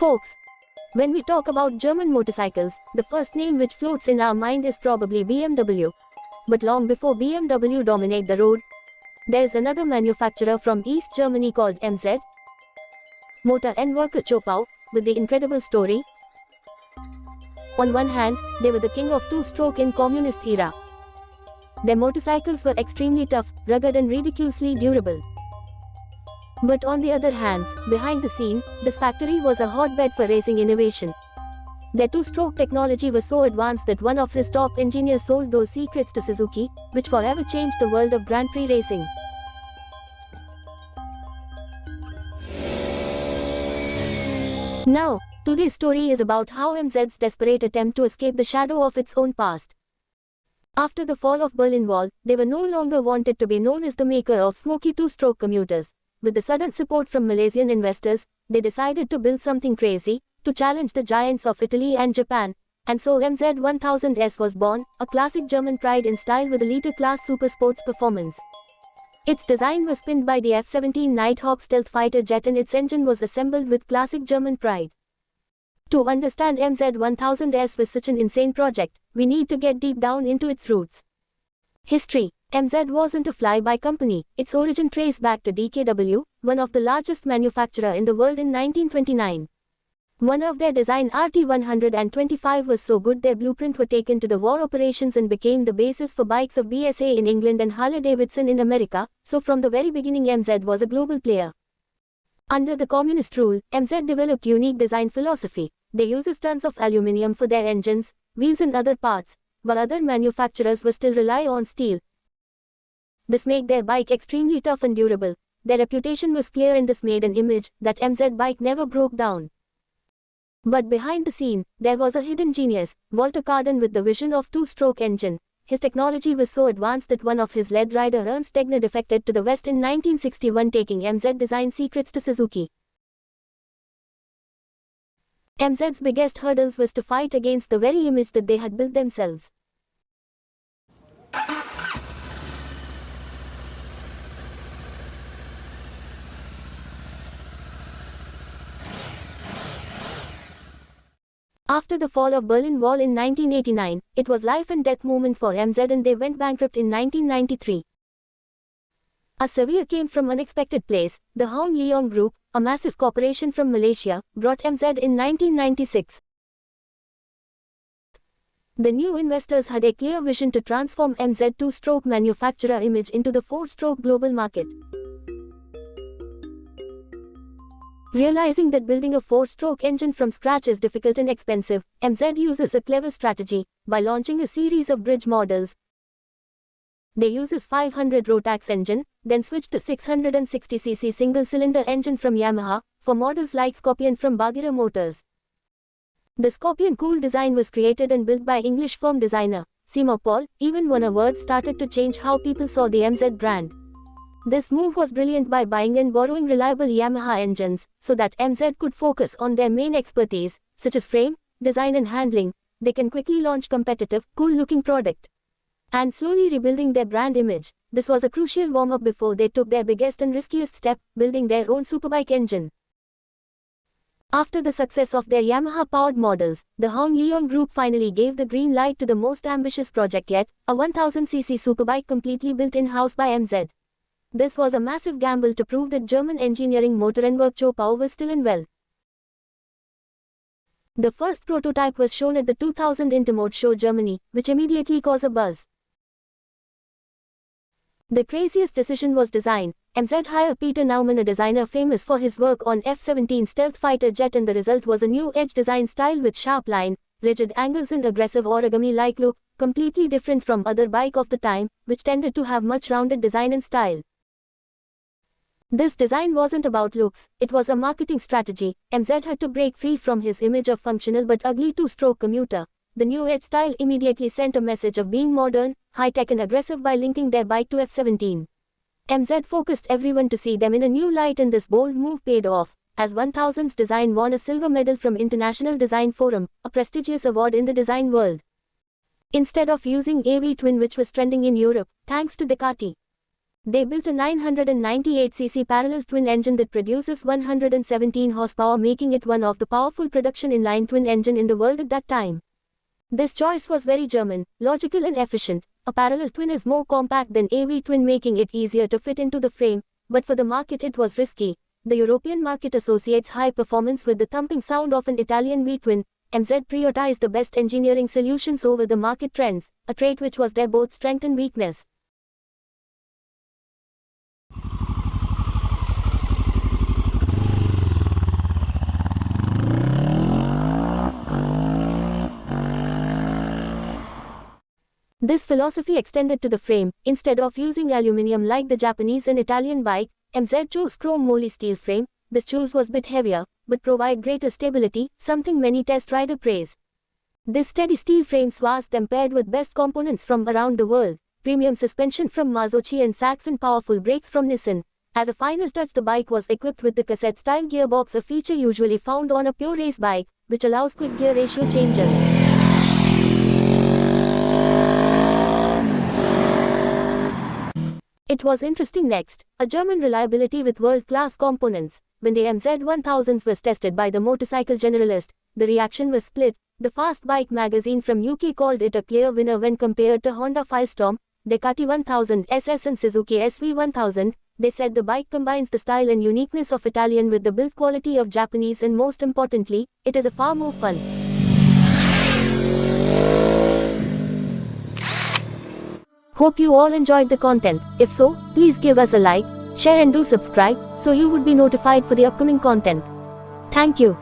Folks, when we talk about German motorcycles, the first name which floats in our mind is probably BMW. But long before BMW dominate the road, there is another manufacturer from East Germany called MZ Motor and Werke Zschopau, with the incredible story. On one hand, they were the king of two-stroke in communist era. Their motorcycles were extremely tough, rugged and ridiculously durable. But on the other hand, behind the scene, this factory was a hotbed for racing innovation. Their two-stroke technology was so advanced that one of his top engineers sold those secrets to Suzuki, which forever changed the world of Grand Prix racing. Now, today's story is about how MZ's desperate attempt to escape the shadow of its own past. After the fall of Berlin Wall, they were no longer wanted to be known as the maker of smoky two-stroke commuters. With the sudden support from Malaysian investors, they decided to build something crazy, to challenge the giants of Italy and Japan. And so MZ1000S was born, a classic German pride in style with a liter-class super sports performance. Its design was pinned by the F-17 Nighthawk stealth fighter jet and its engine was assembled with classic German pride. To understand MZ1000S was such an insane project, we need to get deep down into its roots. History. MZ wasn't a fly-by company, its origin traced back to DKW, one of the largest manufacturers in the world in 1929. One of their design RT125 was so good their blueprint were taken to the war operations and became the basis for bikes of BSA in England and Harley-Davidson in America, so from the very beginning MZ was a global player. Under the communist rule, MZ developed unique design philosophy. They used tons of aluminium for their engines, wheels and other parts, while other manufacturers were still rely on steel. This made their bike extremely tough and durable. Their reputation was clear and this made an image that MZ bike never broke down. But behind the scene, there was a hidden genius, Walter Carden with the vision of two-stroke engine. His technology was so advanced that one of his lead rider Ernst Degner defected to the West in 1961 taking MZ design secrets to Suzuki. MZ's biggest hurdles was to fight against the very image that they had built themselves. After the fall of Berlin Wall in 1989, it was life and death moment for MZ and they went bankrupt in 1993. A savior came from unexpected place. The Hong Leong Group, a massive corporation from Malaysia, brought MZ in 1996. The new investors had a clear vision to transform MZ two-stroke manufacturer image into the four-stroke global market. Realizing that building a four-stroke engine from scratch is difficult and expensive, MZ uses a clever strategy. By launching a series of bridge models, they uses 500 Rotax engine, then switch to 660cc single-cylinder engine from Yamaha, for models like Scorpion from Bagheera Motors. The Scorpion cool design was created and built by English firm designer Seymour Paul. Even when awards started to change how people saw the MZ brand. This move was brilliant by buying and borrowing reliable Yamaha engines, so that MZ could focus on their main expertise, such as frame, design and handling. They can quickly launch competitive, cool-looking product. And slowly rebuilding their brand image. This was a crucial warm-up before they took their biggest and riskiest step, building their own superbike engine. After the success of their Yamaha-powered models, the Hong Leong Group finally gave the green light to the most ambitious project yet, a 1000cc superbike completely built in-house by MZ. This was a massive gamble to prove that German engineering Motor and Werke Zschopau was still in well. The first prototype was shown at the 2000 Intermode Show Germany, which immediately caused a buzz. The craziest decision was design. MZ hired Peter Naumann, a designer famous for his work on F-17 stealth fighter jet, and the result was a new edge design style with sharp line, rigid angles and aggressive origami-like look, completely different from other bike of the time, which tended to have much rounded design and style. This design wasn't about looks, it was a marketing strategy. MZ had to break free from his image of functional but ugly two-stroke commuter. The new edge style immediately sent a message of being modern, high-tech and aggressive by linking their bike to F-17. MZ focused everyone to see them in a new light, and this bold move paid off, as 1000's design won a silver medal from International Design Forum, a prestigious award in the design world. Instead of using AV twin which was trending in Europe, thanks to Ducati. They built a 998cc parallel twin engine that produces 117 horsepower, making it one of the powerful production inline twin engine in the world at that time. This choice was very German, logical and efficient. A parallel twin is more compact than a V-twin, making it easier to fit into the frame, but for the market it was risky. The European market associates high performance with the thumping sound of an Italian V-twin. MZ prioritized the best engineering solutions over the market trends, a trait which was their both strength and weakness. This philosophy extended to the frame. Instead of using aluminium like the Japanese and Italian bike, MZ chose chrome moly steel frame. This choice was bit heavier, but provide greater stability, something many test rider praise. This steady steel frames was then paired with best components from around the world, premium suspension from Marzocchi and Sachs and powerful brakes from Nissan. As a final touch, the bike was equipped with the cassette-style gearbox, a feature usually found on a pure race bike, which allows quick gear ratio changes. It was interesting next, a German reliability with world-class components. When the MZ1000s was tested by the motorcycle generalist, the reaction was split. The Fast Bike magazine from UK called it a clear winner when compared to Honda Firestorm, Ducati 1000 SS and Suzuki SV1000. They said the bike combines the style and uniqueness of Italian with the build quality of Japanese, and most importantly, it is a far more fun. Hope you all enjoyed the content. If so, please give us a like, share and do subscribe so you would be notified for the upcoming content. Thank you.